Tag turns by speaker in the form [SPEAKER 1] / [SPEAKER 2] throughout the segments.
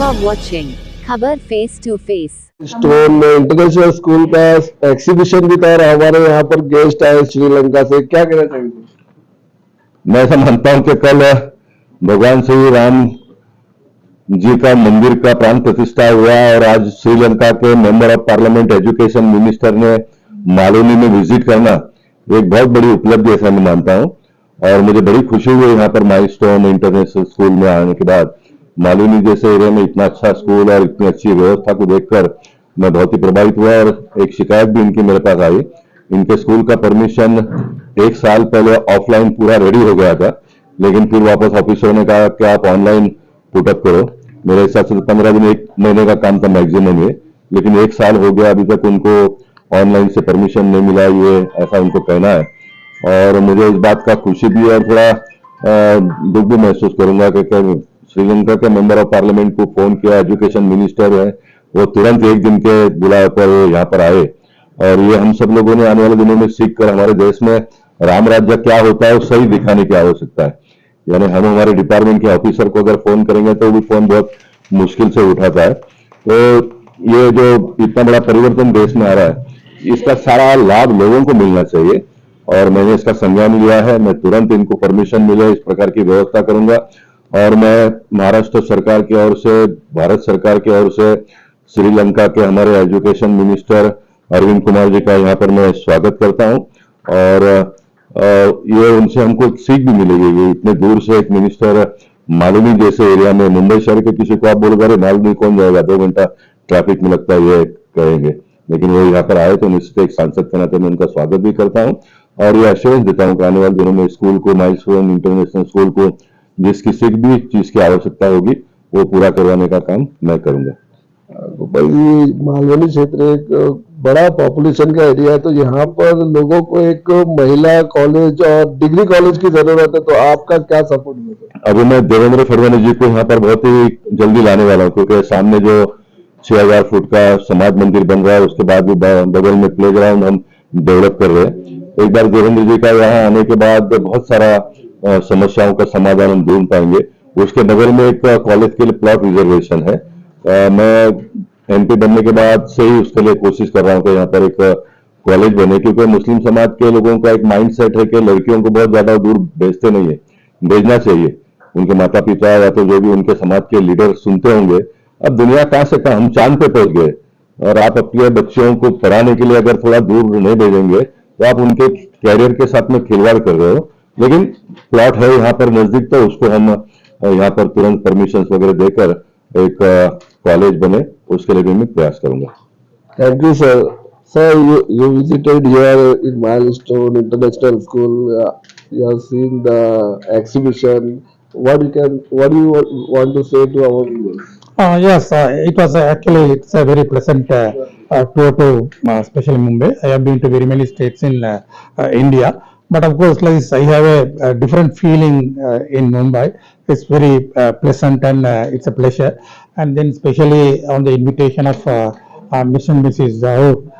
[SPEAKER 1] are watching खबर face to face.
[SPEAKER 2] Stone International School का exhibition भी था और हमारे यहाँ पर गेस्ट आए श्रीलंका से, क्या कहना चाहेंगे?
[SPEAKER 3] मैं ऐसा मानता हूं कि कल भगवान श्री राम जी का मंदिर का प्राण प्रतिष्ठा हुआ और आज श्रीलंका के member of parliament education minister ने मालूनी में विजिट करना एक बहुत बड़ी उपलब्धि ऐसा मैं मानता हूं। और मुझे बड़ी खुशी हुई यहाँ पर माइलस्टोन इंटरनेशनल स्कूल में आने के बाद। मालूनी जैसे एरिया में इतना अच्छा स्कूल और इतनी अच्छी व्यवस्था को देखकर मैं बहुत ही प्रभावित हुआ। और एक शिकायत भी इनकी मेरे पास आई। इनके स्कूल का परमिशन 1 साल पहले ऑफलाइन पूरा रेडी हो गया था, लेकिन फिर वापस ऑफिसरों ने कहा कि आप ऑनलाइन पुटअप करो। मेरे हिसाब से 15 दिन 1 महीने का काम था मैक्सिमम ये, लेकिन 1 साल हो गया अभी तक उनको ऑनलाइन से परमिशन नहीं मिला, ये ऐसा उनको कहना है। और मुझे इस बात का खुशी भी है और थोड़ा दुख भी महसूस करूंगा कि श्रीलंका के मेंबर ऑफ पार्लियामेंट को फोन किया, एजुकेशन मिनिस्टर है, वो तुरंत 1 दिन के बुलाए पर यहाँ पर आए। और ये हम सब लोगों ने आने वाले दिनों में सीख कर हमारे देश में राम राज्य क्या होता है वो सही दिखाने की आवश्यकता है। यानी हम हमारे डिपार्टमेंट के ऑफिसर को अगर फोन करेंगे तो वो फोन बहुत मुश्किल से उठाता है। तो ये जो इतना बड़ा परिवर्तन देश में आ रहा है, इसका सारा लाभ लोगों को मिलना चाहिए और मैंने इसका संज्ञान लिया है। मैं तुरंत इनको परमिशन मिले इस प्रकार की व्यवस्था करूंगा। और मैं महाराष्ट्र सरकार की ओर से, भारत सरकार की ओर से श्रीलंका के हमारे एजुकेशन मिनिस्टर अरविंद कुमार जी का यहाँ पर मैं स्वागत करता हूँ। और ये उनसे हमको एक सीख भी मिलेगी। ये इतने दूर से एक मिनिस्टर मालूनी जैसे एरिया में, मुंबई शहर के किसी को आप बोलोगे अरे मालूनी कौन जाएगा, 2 घंटा ट्रैफिक में लगता है, ये कहेंगे। लेकिन वो यहाँ पर आए तो निश्चित एक सांसद के नाते मैं उनका स्वागत भी करता हूँ और ये एश्योरेंस देता हूँ कि आने वाले दिनों में स्कूल को, माइलस्टोन इंटरनेशनल स्कूल को जिस किसी भी चीज की आवश्यकता होगी वो पूरा करवाने का काम मैं करूंगा।
[SPEAKER 2] गोपाल जी, मालवनी क्षेत्र एक बड़ा पॉपुलेशन का एरिया है, तो यहाँ पर लोगों को एक महिला कॉलेज और डिग्री कॉलेज की जरूरत है, तो आपका क्या सपोर्ट होगा?
[SPEAKER 3] अभी मैं देवेंद्र फडणवीस जी को यहाँ पर बहुत ही जल्दी लाने वाला हूँ, क्योंकि सामने जो 6000 फुट का समाज मंदिर बन रहा है, उसके बाद भी बगल में प्ले ग्राउंड हम डेवलप कर रहे हैं। एक बार देवेंद्र जी का यहाँ आने के बाद बहुत सारा समस्याओं का समाधान हम ढूंढ पाएंगे। उसके बगल में एक कॉलेज के लिए प्लॉट रिजर्वेशन है। मैं एमपी बनने के बाद से ही उसके लिए कोशिश कर रहा हूँ कि यहाँ पर एक कॉलेज बने, क्योंकि मुस्लिम समाज के लोगों का एक माइंडसेट है कि लड़कियों को बहुत ज्यादा दूर भेजते नहीं है, भेजना चाहिए। उनके माता पिता या तो जो भी उनके समाज के लीडर सुनते होंगे, अब दुनिया कहाँ से कहाँ, हम चांद पे पहुंच गए और आप अपने बच्चों को पढ़ाने के लिए अगर थोड़ा दूर नहीं भेजेंगे तो आप उनके कैरियर के साथ में खिलवाड़ कर रहे हो। लेकिन प्लॉट है यहाँ पर नजदीक, तो उसको हम यहाँ पर तुरंत परमिशन वगैरह देकर एक कॉलेज बने, उसके लिए भी मैं प्रयास करूंगा।
[SPEAKER 2] Thank you sir. Sir, you visited here in Milestone International School. You have seen the exhibition. What do you want to say to our viewers?
[SPEAKER 4] Yes, it was actually it's a very pleasant tour to especially Mumbai. I have been to very many states in India, but of course, like I have a different feeling in Mumbai. It's very pleasant and it's a pleasure. And then especially on the invitation of Mr. and Mrs. Zahoor,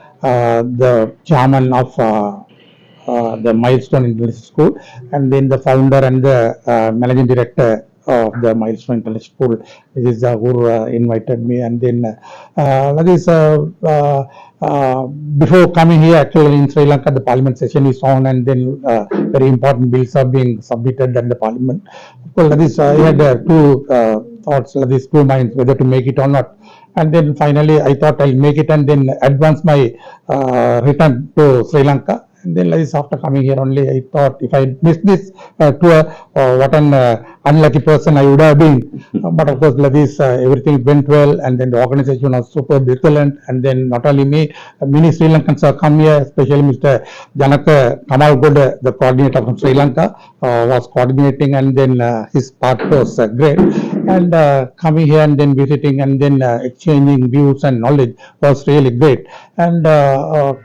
[SPEAKER 4] the chairman of the Milestone International School, and then the founder and the managing director of the Milestone International School, Mrs. Zahoor, invited me. And then that is before coming here, actually in Sri Lanka, the parliament session is on, and then very important bills are being submitted in the parliament. Well, that is, I had 2 thoughts, that is 2 minds, whether to make it or not. And then finally, I thought I'll make it and then advance my return to Sri Lanka. And then, like after coming here only, I thought if I missed this tour, what an unlucky person I would have been. But of course, like this, everything went well, and then the organization was super excellent. And then not only me, many Sri Lankans have come here, especially Mr. Janaka Kamalgod, the coordinator from Sri Lanka, was coordinating, and then his part was great. And coming here and then visiting and then exchanging views and knowledge was really great. And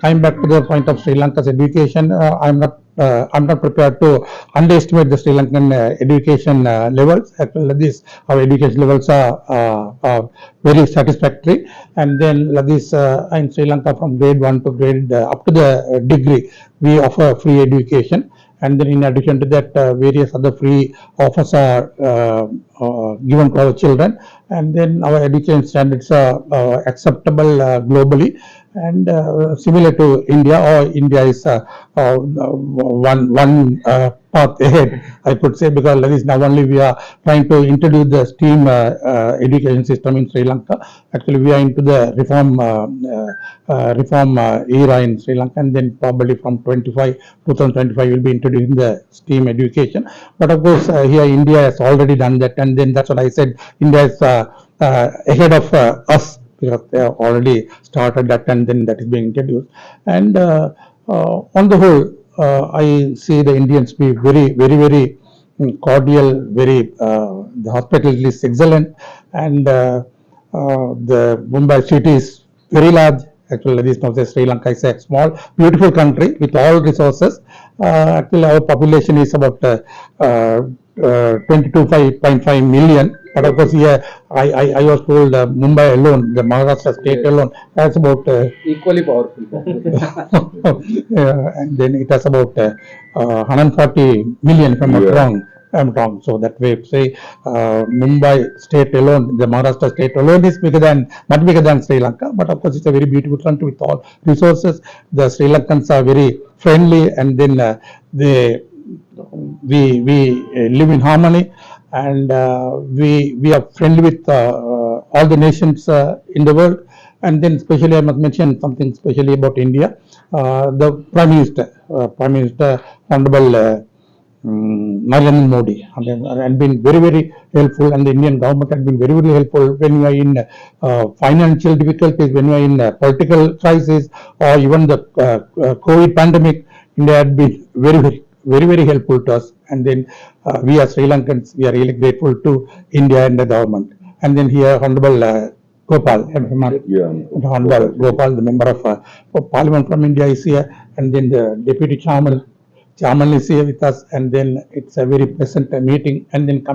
[SPEAKER 4] coming back to the point of Sri Lanka's education, I'm not prepared to underestimate the Sri Lankan education levels. Actually, this our education levels are very satisfactory. And then this in Sri Lanka, from grade 1 to grade up to the degree, we offer free education. And then in addition to that, various other free offers are given to our children. And then our education standards are acceptable globally and similar to India, or India is one path ahead, I could say, because that is now only we are trying to introduce the STEAM education system in Sri Lanka. Actually, we are into the reform era in Sri Lanka, and then probably from 2025 will be introducing the STEAM education. But of course, here India has already done that, and then that's what I said. India is ahead of us, because they have already started that, and then that is being introduced. And on the whole, I see the Indians be very cordial, the hospitality is excellent, and the Mumbai city is very large. Actually, this not Sri Lanka is a small, beautiful country with all resources. Actually, our population is about 22.5 million. But of course, here I was told Mumbai alone, the Maharashtra state alone, has about
[SPEAKER 5] Equally powerful.
[SPEAKER 4] and then it has about 140 million, if I'm not wrong. I'm wrong. So that way, say Mumbai state alone, the Maharashtra state alone is much bigger than Sri Lanka. But of course, it's a very beautiful country with all resources. The Sri Lankans are very friendly, and then we live in harmony, and we are friendly with all the nations in the world. And then especially I must mention something especially about India. The Prime Minister Honorable Narendra Modi had been very helpful, and the Indian government had been very helpful when we are in financial difficulties, when we are in political crisis, or even the COVID pandemic. India had been very helpful to us, and then we as Sri Lankans, we are really grateful to India and the government. And then here Honorable Gopal, Honorable Gopal, the member of Parliament from India, is here, and then the Deputy Chairman is here with us, and then it's a very pleasant meeting. And then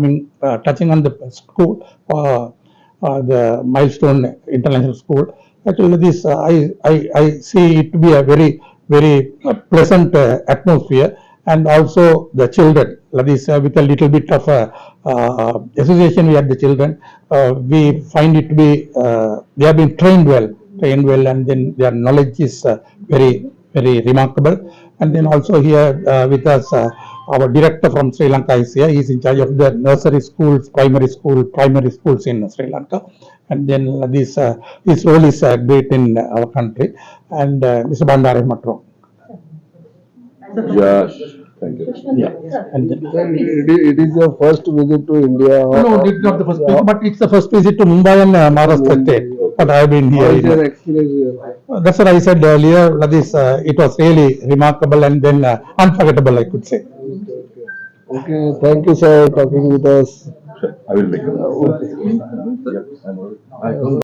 [SPEAKER 4] touching on the school, the Milestone International School. Actually, this I see it to be a very pleasant atmosphere, and also the children. That is with a little bit of association we had the children. We find it to be they have been trained well, and then their knowledge is very remarkable. And then also here with us, our director from Sri Lanka is here. He is in charge of the nursery schools, primary schools in Sri Lanka. And then his role is great in our country. And Mr. Bandare Matro.
[SPEAKER 3] Yes, thank you.
[SPEAKER 4] Yeah. And then,
[SPEAKER 2] It is your first visit to India?
[SPEAKER 4] no, it's not the first visit, but it's the first visit to Mumbai and Maharashtra state. But I have been
[SPEAKER 2] How
[SPEAKER 4] here.
[SPEAKER 2] is your experience here?
[SPEAKER 4] That's what I said earlier. That is, it was really remarkable and then unforgettable, I could say.
[SPEAKER 2] Okay, thank you, sir, talking with us.
[SPEAKER 3] Sure, I will make it.